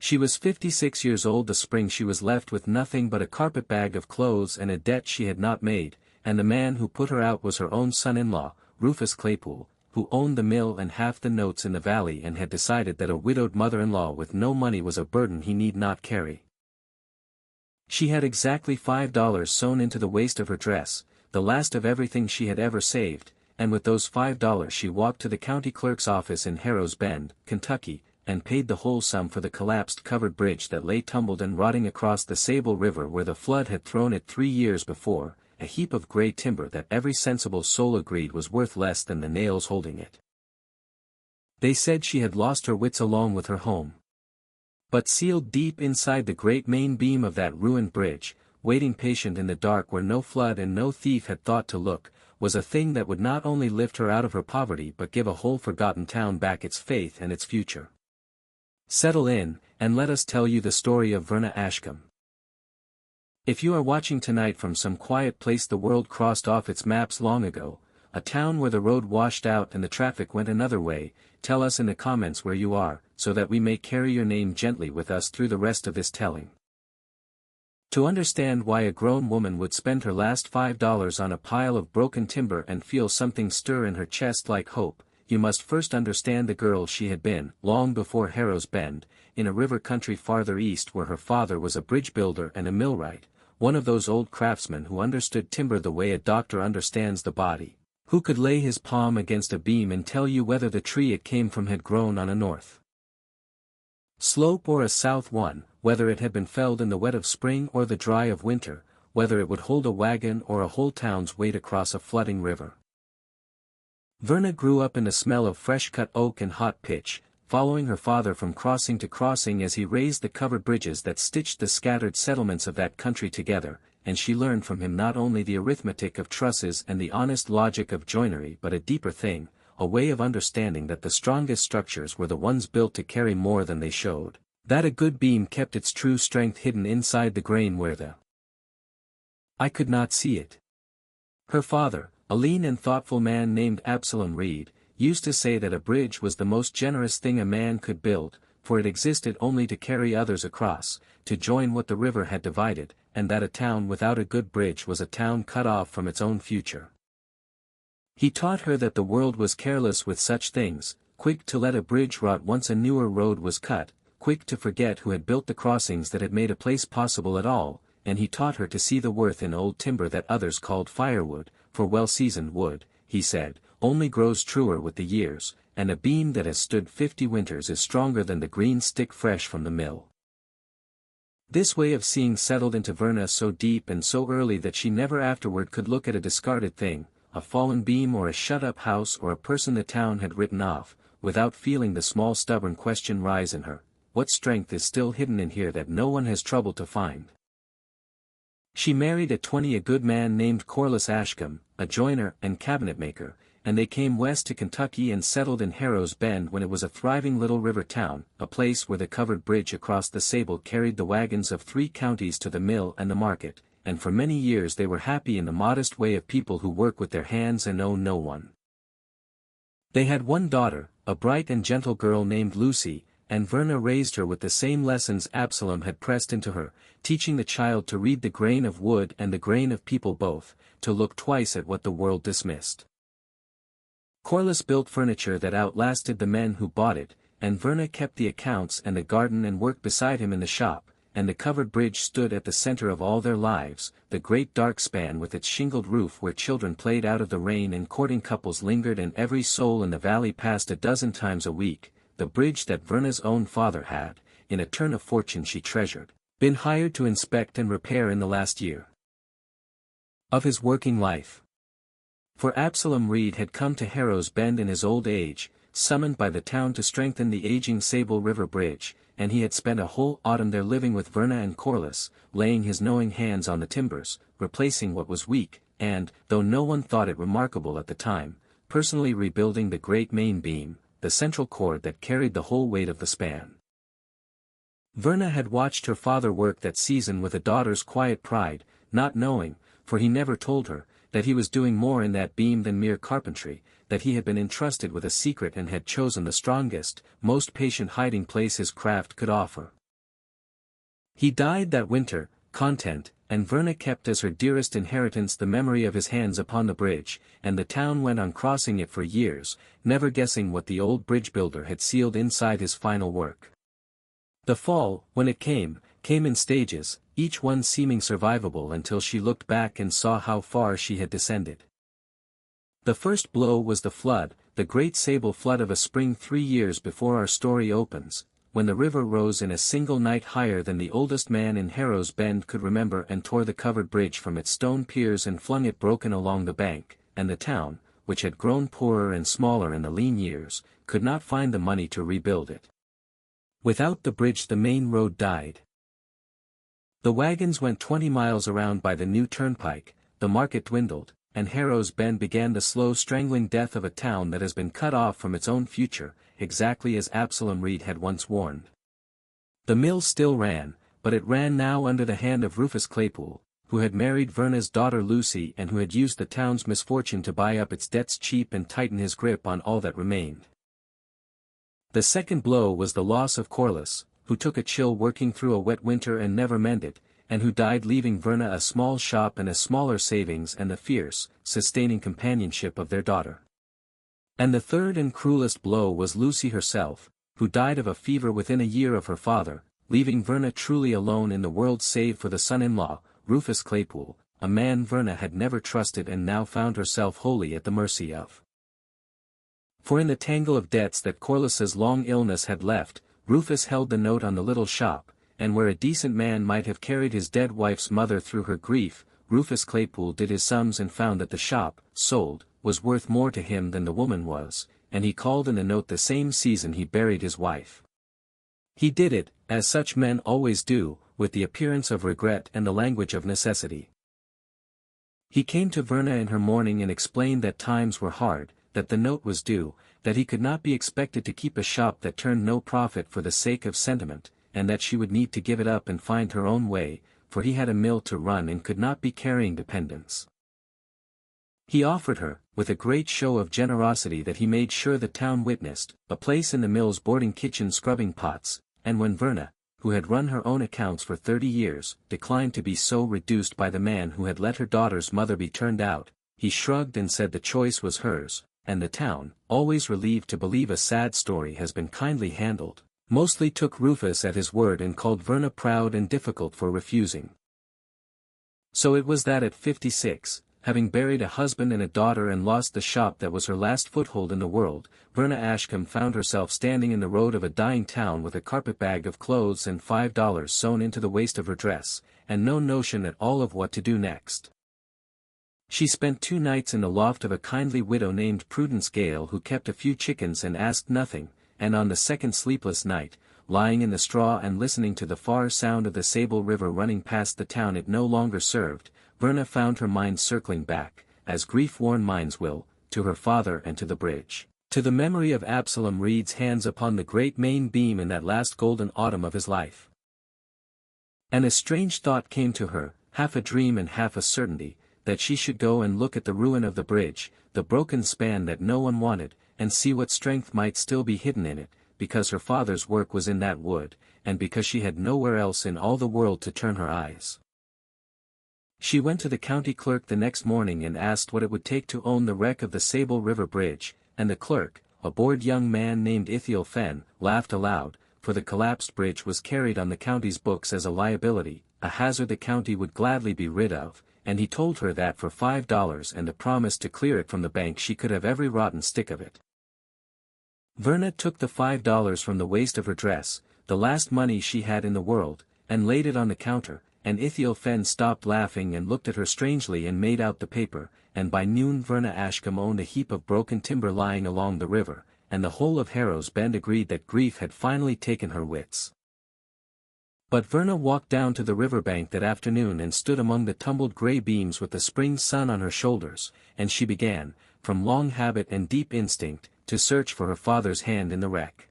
She was 56 years old the spring she was left with nothing but a carpetbag of clothes and a debt she had not made, and the man who put her out was her own son-in-law, Rufus Claypool, who owned the mill and half the notes in the valley and had decided that a widowed mother-in-law with no money was a burden he need not carry. She had exactly $5 sewn into the waist of her dress, the last of everything she had ever saved, and with those $5 she walked to the county clerk's office in Harrow's Bend, Kentucky, and paid the whole sum for the collapsed covered bridge that lay tumbled and rotting across the Sable River where the flood had thrown it 3 years before, a heap of gray timber that every sensible soul agreed was worth less than the nails holding it. They said she had lost her wits along with her home. But sealed deep inside the great main beam of that ruined bridge, waiting patient in the dark where no flood and no thief had thought to look, was a thing that would not only lift her out of her poverty but give a whole forgotten town back its faith and its future. Settle in, and let us tell you the story of Verna Ashcombe. If you are watching tonight from some quiet place the world crossed off its maps long ago, a town where the road washed out and the traffic went another way, tell us in the comments where you are, so that we may carry your name gently with us through the rest of this telling. To understand why a grown woman would spend her last $5 on a pile of broken timber and feel something stir in her chest like hope, you must first understand the girl she had been, long before Harrow's Bend, in a river country farther east where her father was a bridge builder and a millwright, one of those old craftsmen who understood timber the way a doctor understands the body, who could lay his palm against a beam and tell you whether the tree it came from had grown on a north slope or a south one, whether it had been felled in the wet of spring or the dry of winter, whether it would hold a wagon or a whole town's weight across a flooding river. Verna grew up in the smell of fresh-cut oak and hot pitch, following her father from crossing to crossing as he raised the covered bridges that stitched the scattered settlements of that country together, and she learned from him not only the arithmetic of trusses and the honest logic of joinery but a deeper thing, a way of understanding that the strongest structures were the ones built to carry more than they showed, that a good beam kept its true strength hidden inside the grain where the I could not see it. Her father, a lean and thoughtful man named Absalom Reed, used to say that a bridge was the most generous thing a man could build, for it existed only to carry others across, to join what the river had divided, and that a town without a good bridge was a town cut off from its own future. He taught her that the world was careless with such things, quick to let a bridge rot once a newer road was cut, quick to forget who had built the crossings that had made a place possible at all, and he taught her to see the worth in old timber that others called firewood, for well-seasoned wood, he said, only grows truer with the years, and a beam that has stood 50 winters is stronger than the green stick fresh from the mill. This way of seeing settled into Verna so deep and so early that she never afterward could look at a discarded thing, a fallen beam or a shut-up house or a person the town had written off, without feeling the small stubborn question rise in her, what strength is still hidden in here that no one has troubled to find? She married at 20 a good man named Corliss Ashcombe, a joiner and cabinetmaker, and they came west to Kentucky and settled in Harrow's Bend when it was a thriving little river town, a place where the covered bridge across the Sable carried the wagons of 3 counties to the mill and the market, and for many years they were happy in the modest way of people who work with their hands and owe no one. They had one daughter, a bright and gentle girl named Lucy, and Verna raised her with the same lessons Absalom had pressed into her, teaching the child to read the grain of wood and the grain of people both, to look twice at what the world dismissed. Corliss built furniture that outlasted the men who bought it, and Verna kept the accounts and the garden and worked beside him in the shop, and the covered bridge stood at the center of all their lives, the great dark span with its shingled roof where children played out of the rain and courting couples lingered and every soul in the valley passed a dozen times a week, the bridge that Verna's own father had, in a turn of fortune she treasured, been hired to inspect and repair in the last year of his working life. For Absalom Reed had come to Harrow's Bend in his old age, summoned by the town to strengthen the aging Sable River Bridge, and he had spent a whole autumn there living with Verna and Corliss, laying his knowing hands on the timbers, replacing what was weak, and, though no one thought it remarkable at the time, personally rebuilding the great main beam, the central cord that carried the whole weight of the span. Verna had watched her father work that season with a daughter's quiet pride, not knowing, for he never told her, that he was doing more in that beam than mere carpentry, that he had been entrusted with a secret and had chosen the strongest, most patient hiding place his craft could offer. He died that winter, content, and Verna kept as her dearest inheritance the memory of his hands upon the bridge, and the town went on crossing it for years, never guessing what the old bridge builder had sealed inside his final work. The fall, when it came in stages, each one seeming survivable until she looked back and saw how far she had descended. The first blow was the flood, the great Sable flood of a spring 3 years before our story opens, when the river rose in a single night higher than the oldest man in Harrow's Bend could remember and tore the covered bridge from its stone piers and flung it broken along the bank, and the town, which had grown poorer and smaller in the lean years, could not find the money to rebuild it. Without the bridge the main road died. The wagons went 20 miles around by the new turnpike, the market dwindled, and Harrow's Bend began the slow strangling death of a town that has been cut off from its own future, exactly as Absalom Reed had once warned. The mill still ran, but it ran now under the hand of Rufus Claypool, who had married Verna's daughter Lucy and who had used the town's misfortune to buy up its debts cheap and tighten his grip on all that remained. The second blow was the loss of Corliss, who took a chill working through a wet winter and never mended, and who died leaving Verna a small shop and a smaller savings and the fierce, sustaining companionship of their daughter. And the third and cruelest blow was Lucy herself, who died of a fever within a year of her father, leaving Verna truly alone in the world save for the son-in-law, Rufus Claypool, a man Verna had never trusted and now found herself wholly at the mercy of. For in the tangle of debts that Corliss's long illness had left, Rufus held the note on the little shop, and where a decent man might have carried his dead wife's mother through her grief, Rufus Claypool did his sums and found that the shop, sold, was worth more to him than the woman was, and he called in the note the same season he buried his wife. He did it, as such men always do, with the appearance of regret and the language of necessity. He came to Verna in her mourning and explained that times were hard, that the note was due, that he could not be expected to keep a shop that turned no profit for the sake of sentiment, and that she would need to give it up and find her own way, for he had a mill to run and could not be carrying dependents. He offered her, with a great show of generosity that he made sure the town witnessed, a place in the mill's boarding kitchen scrubbing pots, and when Verna, who had run her own accounts for 30 years, declined to be so reduced by the man who had let her daughter's mother be turned out, he shrugged and said the choice was hers, and the town, always relieved to believe a sad story has been kindly handled, mostly took Rufus at his word and called Verna proud and difficult for refusing. So it was that at 56, having buried a husband and a daughter and lost the shop that was her last foothold in the world, Verna Ashcombe found herself standing in the road of a dying town with a carpetbag of clothes and $5 sewn into the waist of her dress, and no notion at all of what to do next. She spent 2 nights in the loft of a kindly widow named Prudence Gale who kept a few chickens and asked nothing, and on the second sleepless night, lying in the straw and listening to the far sound of the Sable River running past the town it no longer served, Verna found her mind circling back, as grief-worn minds will, to her father and to the bridge, to the memory of Absalom Reed's hands upon the great main beam in that last golden autumn of his life. And a strange thought came to her, half a dream and half a certainty, that she should go and look at the ruin of the bridge, the broken span that no one wanted, and see what strength might still be hidden in it, because her father's work was in that wood, and because she had nowhere else in all the world to turn her eyes. She went to the county clerk the next morning and asked what it would take to own the wreck of the Sable River Bridge, and the clerk, a bored young man named Ithiel Fenn, laughed aloud, for the collapsed bridge was carried on the county's books as a liability, a hazard the county would gladly be rid of, and he told her that for $5 and a promise to clear it from the bank she could have every rotten stick of it. Verna took the $5 from the waist of her dress, the last money she had in the world, and laid it on the counter, and Ithiel Fenn stopped laughing and looked at her strangely and made out the paper, and by noon Verna Ashcombe owned a heap of broken timber lying along the river, and the whole of Harrow's Bend agreed that grief had finally taken her wits. But Verna walked down to the riverbank that afternoon and stood among the tumbled gray beams with the spring sun on her shoulders, and she began, from long habit and deep instinct, to search for her father's hand in the wreck.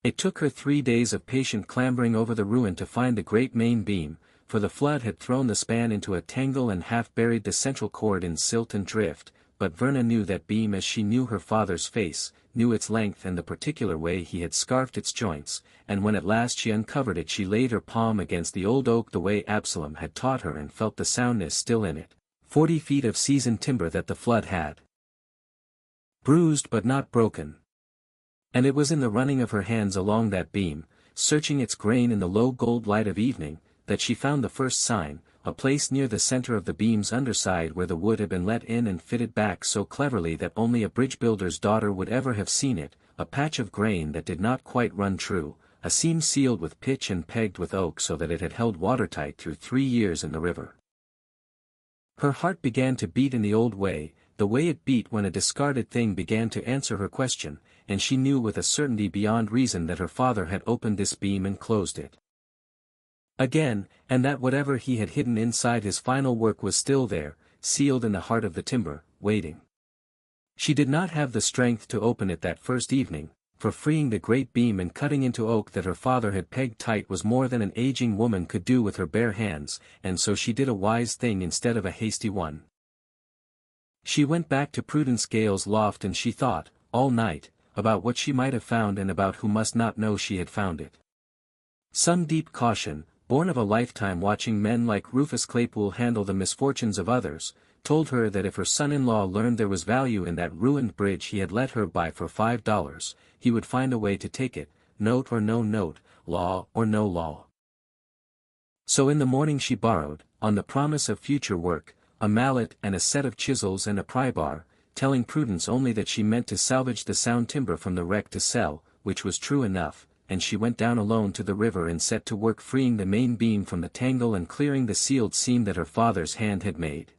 It took her 3 days of patient clambering over the ruin to find the great main beam, for the flood had thrown the span into a tangle and half buried the central cord in silt and drift, but Verna knew that beam as she knew her father's face, knew its length and the particular way he had scarfed its joints, and when at last she uncovered it she laid her palm against the old oak the way Absalom had taught her and felt the soundness still in it. 40 feet of seasoned timber that the flood had bruised but not broken. And it was in the running of her hands along that beam, searching its grain in the low gold light of evening, that she found the first sign, a place near the center of the beam's underside where the wood had been let in and fitted back so cleverly that only a bridge builder's daughter would ever have seen it, a patch of grain that did not quite run true, a seam sealed with pitch and pegged with oak so that it had held watertight through 3 years in the river. Her heart began to beat in the old way, the way it beat when a discarded thing began to answer her question, and she knew with a certainty beyond reason that her father had opened this beam and closed it again, and that whatever he had hidden inside his final work was still there, sealed in the heart of the timber, waiting. She did not have the strength to open it that first evening, for freeing the great beam and cutting into oak that her father had pegged tight was more than an aging woman could do with her bare hands, and so she did a wise thing instead of a hasty one. She went back to Prudence Gale's loft and she thought, all night, about what she might have found and about who must not know she had found it. Some deep caution, born of a lifetime watching men like Rufus Claypool handle the misfortunes of others, told her that if her son-in-law learned there was value in that ruined bridge he had let her buy for $5, he would find a way to take it, note or no note, law or no law. So in the morning she borrowed, on the promise of future work, a mallet and a set of chisels and a pry bar, telling Prudence only that she meant to salvage the sound timber from the wreck to sell, which was true enough, and she went down alone to the river and set to work freeing the main beam from the tangle and clearing the sealed seam that her father's hand had made.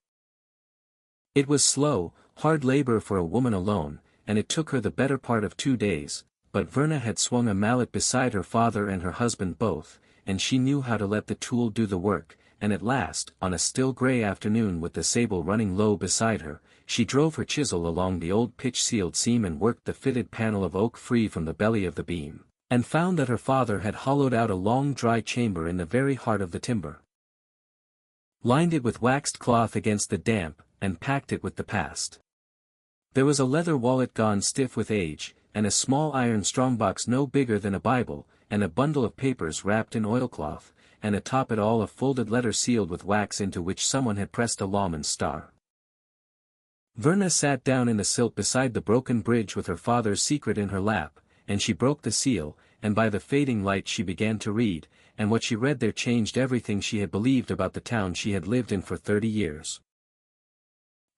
It was slow, hard labor for a woman alone, and it took her the better part of 2 days, but Verna had swung a mallet beside her father and her husband both, and she knew how to let the tool do the work, and at last, on a still grey afternoon with the Sable running low beside her, she drove her chisel along the old pitch-sealed seam and worked the fitted panel of oak free from the belly of the beam, and found that her father had hollowed out a long dry chamber in the very heart of the timber, lined it with waxed cloth against the damp, and packed it with the past. There was a leather wallet gone stiff with age, and a small iron strongbox no bigger than a Bible, and a bundle of papers wrapped in oilcloth, and atop it all a folded letter sealed with wax into which someone had pressed a lawman's star. Verna sat down in the silt beside the broken bridge with her father's secret in her lap, and she broke the seal, and by the fading light she began to read, and what she read there changed everything she had believed about the town she had lived in for 30 years.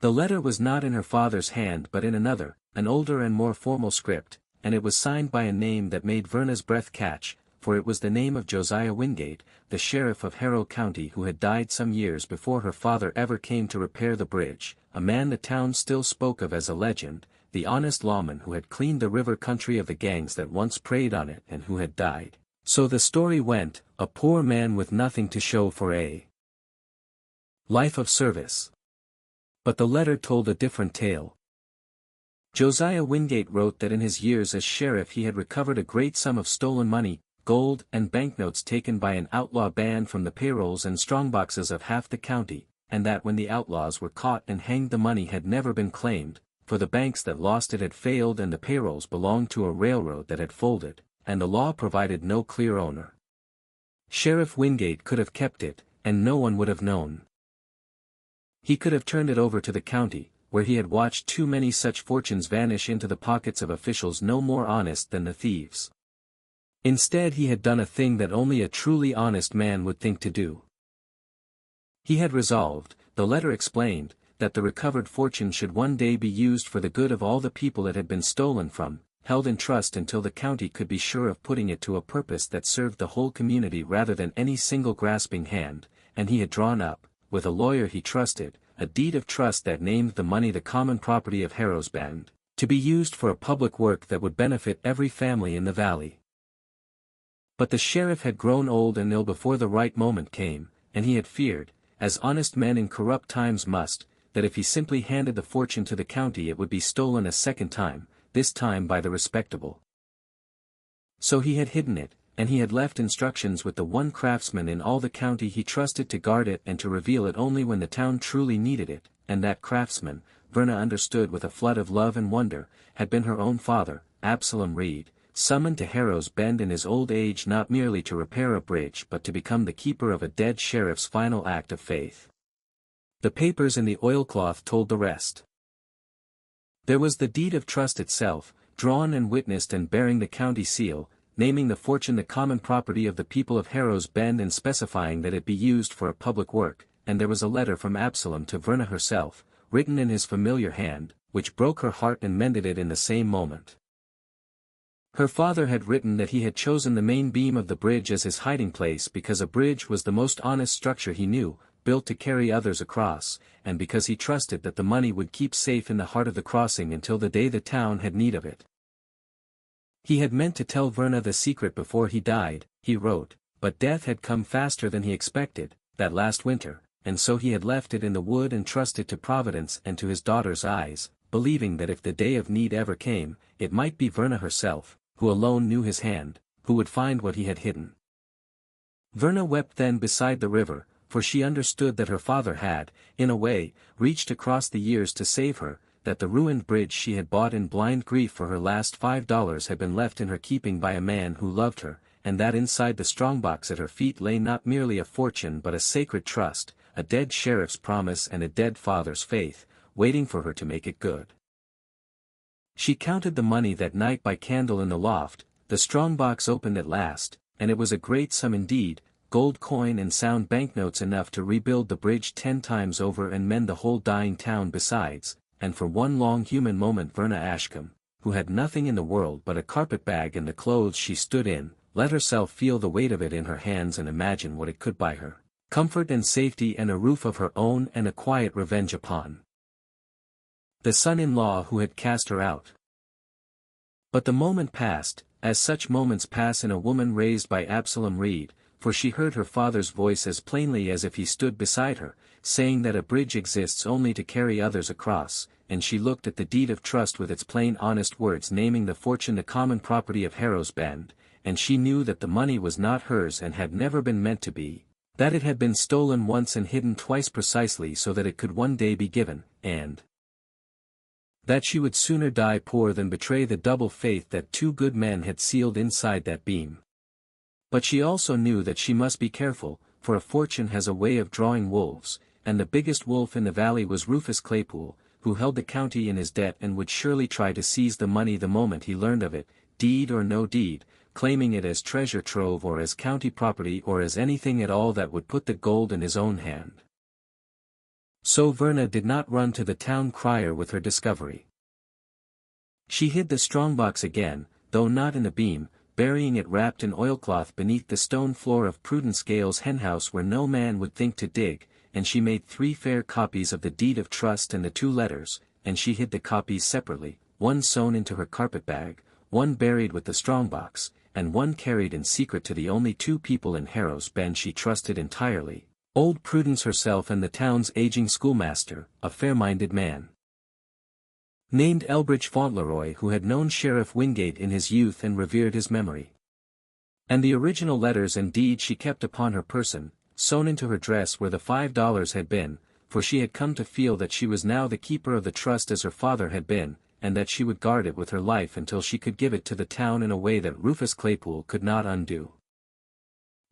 The letter was not in her father's hand but in another, an older and more formal script, and it was signed by a name that made Verna's breath catch, for it was the name of Josiah Wingate, the sheriff of Harrow County who had died some years before her father ever came to repair the bridge, a man the town still spoke of as a legend, the honest lawman who had cleaned the river country of the gangs that once preyed on it and who had died. So the story went, a poor man with nothing to show for a life of service. But the letter told a different tale. Josiah Wingate wrote that in his years as sheriff he had recovered a great sum of stolen money, gold and banknotes taken by an outlaw band from the payrolls and strongboxes of half the county, and that when the outlaws were caught and hanged the money had never been claimed, for the banks that lost it had failed and the payrolls belonged to a railroad that had folded, and the law provided no clear owner. Sheriff Wingate could have kept it, and no one would have known. He could have turned it over to the county, where he had watched too many such fortunes vanish into the pockets of officials no more honest than the thieves. Instead he had done a thing that only a truly honest man would think to do. He had resolved, the letter explained, that the recovered fortune should one day be used for the good of all the people it had been stolen from, held in trust until the county could be sure of putting it to a purpose that served the whole community rather than any single grasping hand, and he had drawn up, with a lawyer he trusted, a deed of trust that named the money the common property of Harrow's band, to be used for a public work that would benefit every family in the valley. But the sheriff had grown old and ill before the right moment came, and he had feared, as honest men in corrupt times must, that if he simply handed the fortune to the county it would be stolen a second time, this time by the respectable. So he had hidden it, and he had left instructions with the one craftsman in all the county he trusted to guard it and to reveal it only when the town truly needed it, and that craftsman, Verna understood with a flood of love and wonder, had been her own father, Absalom Reed, summoned to Harrow's Bend in his old age not merely to repair a bridge but to become the keeper of a dead sheriff's final act of faith. The papers in the oilcloth told the rest. There was the deed of trust itself, drawn and witnessed and bearing the county seal, naming the fortune the common property of the people of Harrow's Bend and specifying that it be used for a public work, and there was a letter from Absalom to Verna herself, written in his familiar hand, which broke her heart and mended it in the same moment. Her father had written that he had chosen the main beam of the bridge as his hiding place because a bridge was the most honest structure he knew, built to carry others across, and because he trusted that the money would keep safe in the heart of the crossing until the day the town had need of it. He had meant to tell Verna the secret before he died, he wrote, but death had come faster than he expected, that last winter, and so he had left it in the wood and trusted to Providence and to his daughter's eyes, believing that if the day of need ever came, it might be Verna herself, who alone knew his hand, who would find what he had hidden. Verna wept then beside the river, for she understood that her father had, in a way, reached across the years to save her, that the ruined bridge she had bought in blind grief for her last $5 had been left in her keeping by a man who loved her, and that inside the strongbox at her feet lay not merely a fortune but a sacred trust, a dead sheriff's promise and a dead father's faith, waiting for her to make it good. She counted the money that night by candle in the loft, the strongbox opened at last, and it was a great sum indeed, gold coin and sound banknotes enough to rebuild the bridge 10 times over and mend the whole dying town besides, and for one long human moment Verna Ashcombe, who had nothing in the world but a carpetbag and the clothes she stood in, let herself feel the weight of it in her hands and imagine what it could buy her, comfort and safety and a roof of her own and a quiet revenge upon the son-in-law who had cast her out. But the moment passed, as such moments pass in a woman raised by Absalom Reed, for she heard her father's voice as plainly as if he stood beside her, saying that a bridge exists only to carry others across, and she looked at the deed of trust with its plain honest words naming the fortune the common property of Harrow's Bend, and she knew that the money was not hers and had never been meant to be, that it had been stolen once and hidden twice precisely so that it could one day be given, and that she would sooner die poor than betray the double faith that 2 good men had sealed inside that beam. But she also knew that she must be careful, for a fortune has a way of drawing wolves, and the biggest wolf in the valley was Rufus Claypool, who held the county in his debt and would surely try to seize the money the moment he learned of it, deed or no deed, claiming it as treasure trove or as county property or as anything at all that would put the gold in his own hand. So Verna did not run to the town crier with her discovery. She hid the strongbox again, though not in the beam, burying it wrapped in oilcloth beneath the stone floor of Prudence Gale's henhouse where no man would think to dig, and she made 3 fair copies of the deed of trust and the 2 letters, and she hid the copies separately, one sewn into her carpetbag, one buried with the strongbox, and one carried in secret to the only 2 people in Harrow's Bend she trusted entirely, old Prudence herself and the town's aging schoolmaster, a fair-minded man named Elbridge Fauntleroy who had known Sheriff Wingate in his youth and revered his memory. And the original letters and deed she kept upon her person, sewn into her dress where the $5 had been, for she had come to feel that she was now the keeper of the trust as her father had been, and that she would guard it with her life until she could give it to the town in a way that Rufus Claypool could not undo.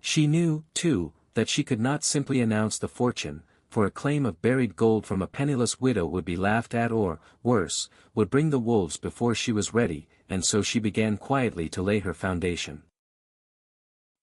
She knew, too, that she could not simply announce the fortune, for a claim of buried gold from a penniless widow would be laughed at or, worse, would bring the wolves before she was ready, and so she began quietly to lay her foundation.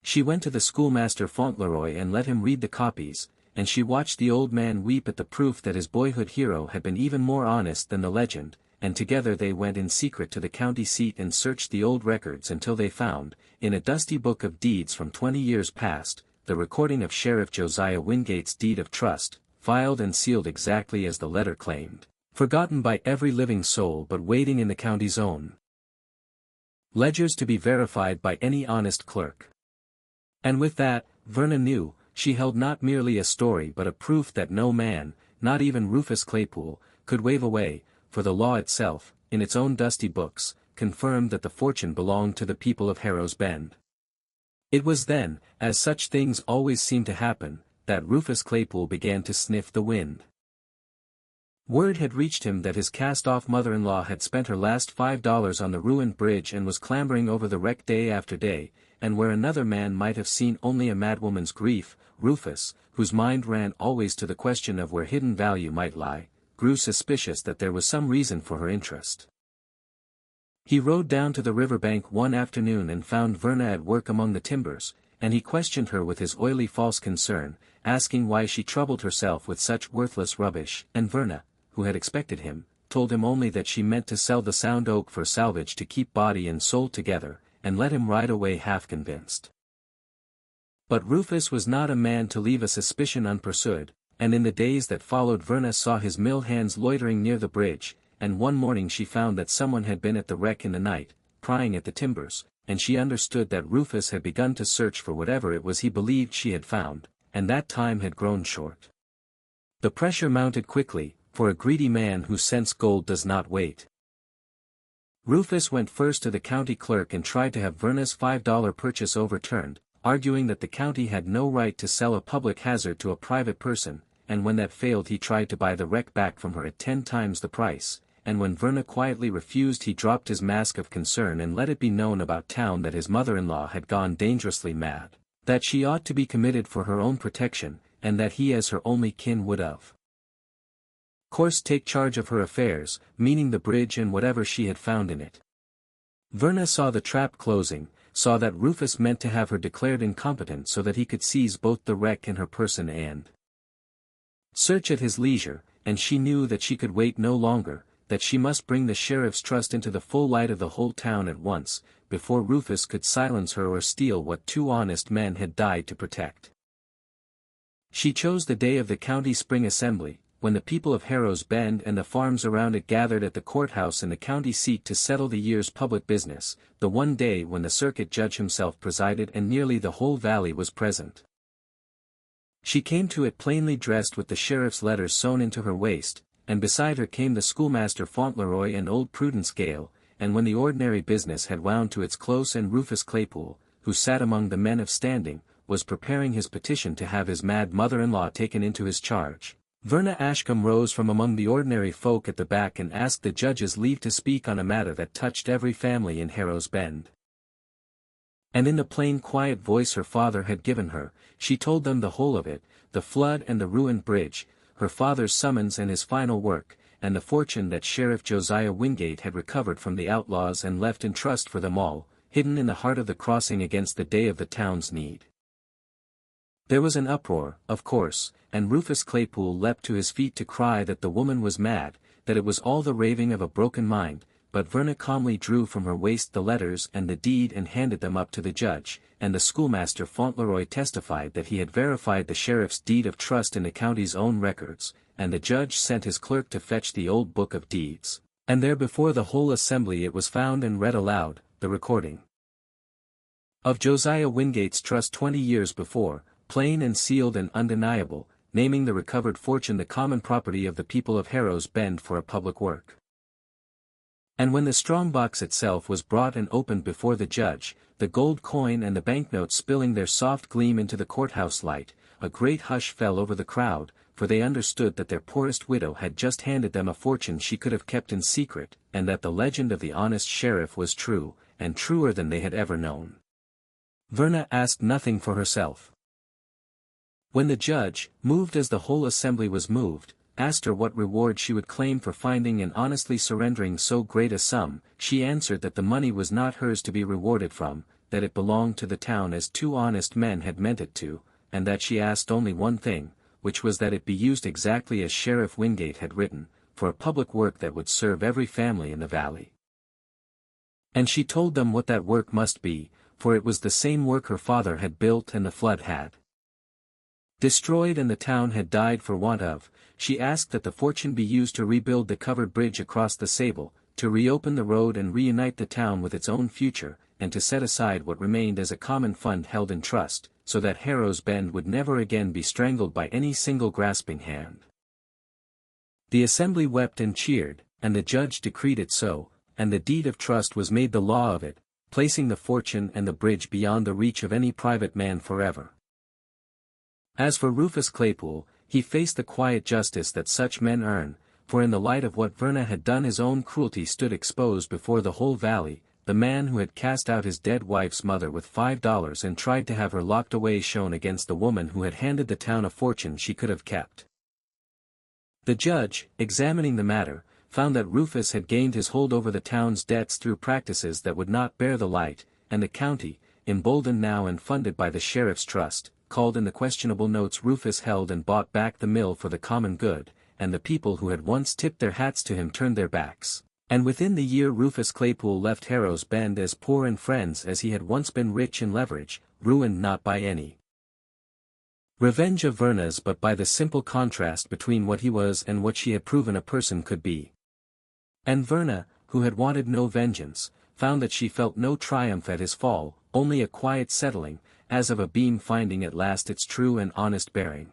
She went to the schoolmaster Fauntleroy and let him read the copies, and she watched the old man weep at the proof that his boyhood hero had been even more honest than the legend, and together they went in secret to the county seat and searched the old records until they found, in a dusty book of deeds from 20 years past, the recording of Sheriff Josiah Wingate's deed of trust, filed and sealed exactly as the letter claimed, forgotten by every living soul but waiting in the county's own ledgers to be verified by any honest clerk. And with that, Verna knew, she held not merely a story but a proof that no man, not even Rufus Claypool, could wave away, for the law itself, in its own dusty books, confirmed that the fortune belonged to the people of Harrow's Bend. It was then, as such things always seem to happen, that Rufus Claypool began to sniff the wind. Word had reached him that his cast-off mother-in-law had spent her last $5 on the ruined bridge and was clambering over the wreck day after day, and where another man might have seen only a madwoman's grief, Rufus, whose mind ran always to the question of where hidden value might lie, grew suspicious that there was some reason for her interest. He rode down to the riverbank one afternoon and found Verna at work among the timbers, and he questioned her with his oily false concern, asking why she troubled herself with such worthless rubbish, and Verna, who had expected him, told him only that she meant to sell the sound oak for salvage to keep body and soul together, and let him ride away half convinced. But Rufus was not a man to leave a suspicion unpursued, and in the days that followed Verna saw his mill hands loitering near the bridge, and one morning she found that someone had been at the wreck in the night, prying at the timbers, and she understood that Rufus had begun to search for whatever it was he believed she had found, and that time had grown short. The pressure mounted quickly, for a greedy man who scents gold does not wait. Rufus went first to the county clerk and tried to have Verna's $5 purchase overturned, arguing that the county had no right to sell a public hazard to a private person, and when that failed he tried to buy the wreck back from her at 10 times the price, and when Verna quietly refused he dropped his mask of concern and let it be known about town that his mother-in-law had gone dangerously mad, that she ought to be committed for her own protection, and that he as her only kin would of course take charge of her affairs, meaning the bridge and whatever she had found in it. Verna saw the trap closing, saw that Rufus meant to have her declared incompetent so that he could seize both the wreck and her person and search at his leisure, and she knew that she could wait no longer, that she must bring the sheriff's trust into the full light of the whole town at once, before Rufus could silence her or steal what 2 honest men had died to protect. She chose the day of the county spring assembly, when the people of Harrow's Bend and the farms around it gathered at the courthouse in the county seat to settle the year's public business, the one day when the circuit judge himself presided and nearly the whole valley was present. She came to it plainly dressed with the sheriff's letters sewn into her waist, and beside her came the schoolmaster Fauntleroy and old Prudence Gale, and when the ordinary business had wound to its close and Rufus Claypool, who sat among the men of standing, was preparing his petition to have his mad mother-in-law taken into his charge, Verna Ashcombe rose from among the ordinary folk at the back and asked the judge's leave to speak on a matter that touched every family in Harrow's Bend. And in the plain quiet voice her father had given her, she told them the whole of it, the flood and the ruined bridge, her father's summons and his final work, and the fortune that Sheriff Josiah Wingate had recovered from the outlaws and left in trust for them all, hidden in the heart of the crossing against the day of the town's need. There was an uproar, of course, and Rufus Claypool leapt to his feet to cry that the woman was mad, that it was all the raving of a broken mind, but Verna calmly drew from her waist the letters and the deed and handed them up to the judge, and the schoolmaster Fauntleroy testified that he had verified the sheriff's deed of trust in the county's own records, and the judge sent his clerk to fetch the old book of deeds, and there before the whole assembly it was found and read aloud, the recording of Josiah Wingate's trust 20 years before, plain and sealed and undeniable, naming the recovered fortune the common property of the people of Harrow's Bend for a public work. And when the strong box itself was brought and opened before the judge, the gold coin and the banknotes spilling their soft gleam into the courthouse light, a great hush fell over the crowd, for they understood that their poorest widow had just handed them a fortune she could have kept in secret, and that the legend of the honest sheriff was true, and truer than they had ever known. Verna asked nothing for herself. When the judge, moved as the whole assembly was moved, asked her what reward she would claim for finding and honestly surrendering so great a sum, she answered that the money was not hers to be rewarded from, that it belonged to the town as 2 honest men had meant it to, and that she asked only one thing, which was that it be used exactly as Sheriff Wingate had written, for a public work that would serve every family in the valley. And she told them what that work must be, for it was the same work her father had built and the flood had destroyed and the town had died for want of. She asked that the fortune be used to rebuild the covered bridge across the Sable, to reopen the road and reunite the town with its own future, and to set aside what remained as a common fund held in trust, so that Harrow's Bend would never again be strangled by any single grasping hand. The assembly wept and cheered, and the judge decreed it so, and the deed of trust was made the law of it, placing the fortune and the bridge beyond the reach of any private man forever. As for Rufus Claypool, he faced the quiet justice that such men earn, for in the light of what Verna had done his own cruelty stood exposed before the whole valley. The man who had cast out his dead wife's mother with $5 and tried to have her locked away shone against the woman who had handed the town a fortune she could have kept. The judge, examining the matter, found that Rufus had gained his hold over the town's debts through practices that would not bear the light, and the county, emboldened now and funded by the sheriff's trust, called in the questionable notes Rufus held and bought back the mill for the common good, and the people who had once tipped their hats to him turned their backs. And within the year Rufus Claypool left Harrow's Bend as poor in friends as he had once been rich in leverage, ruined not by any revenge of Verna's but by the simple contrast between what he was and what she had proven a person could be. And Verna, who had wanted no vengeance, found that she felt no triumph at his fall, only a quiet settling, as of a beam finding at last its true and honest bearing.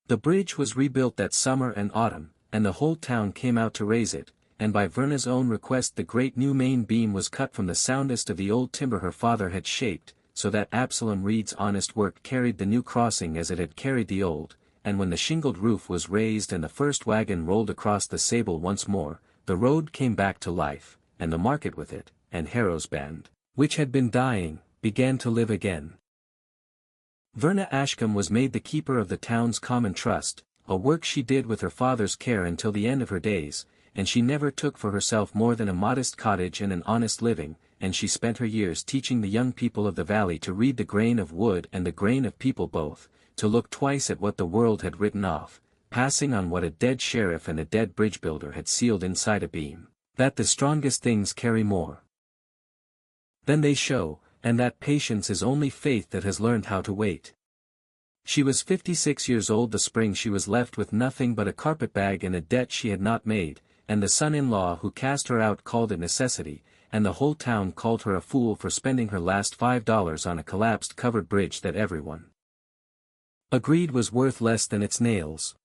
The bridge was rebuilt that summer and autumn, and the whole town came out to raise it, and by Verna's own request the great new main beam was cut from the soundest of the old timber her father had shaped, so that Absalom Reed's honest work carried the new crossing as it had carried the old, and when the shingled roof was raised and the first wagon rolled across the Sable once more, the road came back to life, and the market with it, and Harrow's Bend, which had been dying, began to live again. Verna Ashcombe was made the keeper of the town's common trust, a work she did with her father's care until the end of her days, and she never took for herself more than a modest cottage and an honest living, and she spent her years teaching the young people of the valley to read the grain of wood and the grain of people both, to look twice at what the world had written off, passing on what a dead sheriff and a dead bridge builder had sealed inside a beam, that the strongest things carry more than they show, and that patience is only faith that has learned how to wait. She was 56 years old the spring she was left with nothing but a carpetbag and a debt she had not made, and the son-in-law who cast her out called it necessity, and the whole town called her a fool for spending her last $5 on a collapsed covered bridge that everyone agreed was worth less than its nails.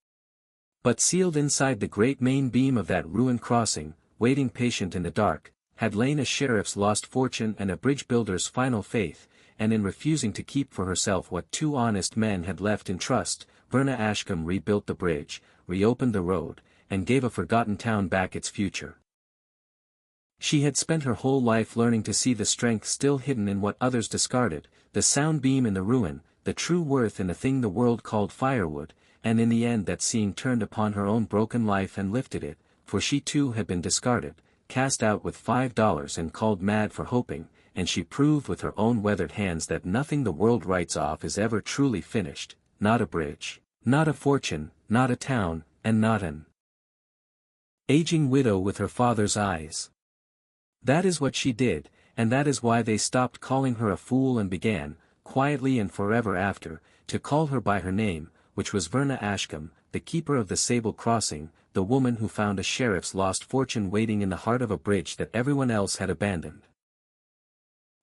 But sealed inside the great main beam of that ruined crossing, waiting patient in the dark, had lain a sheriff's lost fortune and a bridge builder's final faith, and in refusing to keep for herself what two honest men had left in trust, Verna Ashcombe rebuilt the bridge, reopened the road, and gave a forgotten town back its future. She had spent her whole life learning to see the strength still hidden in what others discarded, the sound beam in the ruin, the true worth in the thing the world called firewood, and in the end that seeing turned upon her own broken life and lifted it, for she too had been discarded, cast out with $5 and called mad for hoping, and she proved with her own weathered hands that nothing the world writes off is ever truly finished, not a bridge, not a fortune, not a town, and not an aging widow with her father's eyes. That is what she did, and that is why they stopped calling her a fool and began, quietly and forever after, to call her by her name, which was Verna Ashcombe, the keeper of the Sable Crossing, the woman who found a sheriff's lost fortune waiting in the heart of a bridge that everyone else had abandoned.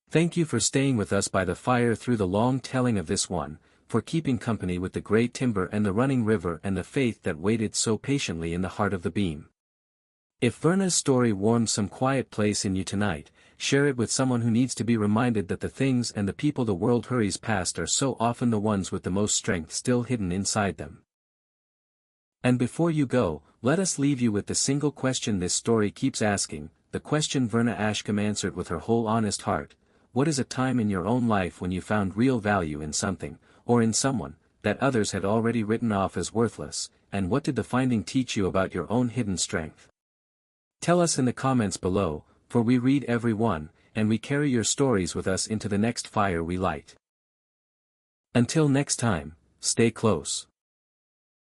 Thank you for staying with us by the fire through the long telling of this one, for keeping company with the great timber and the running river and the faith that waited so patiently in the heart of the beam. If Verna's story warmed some quiet place in you tonight, share it with someone who needs to be reminded that the things and the people the world hurries past are so often the ones with the most strength still hidden inside them. And before you go, let us leave you with the single question this story keeps asking, the question Verna Ashcombe answered with her whole honest heart: what is a time in your own life when you found real value in something, or in someone, that others had already written off as worthless, and what did the finding teach you about your own hidden strength? Tell us in the comments below, for we read every one, and we carry your stories with us into the next fire we light. Until next time, stay close.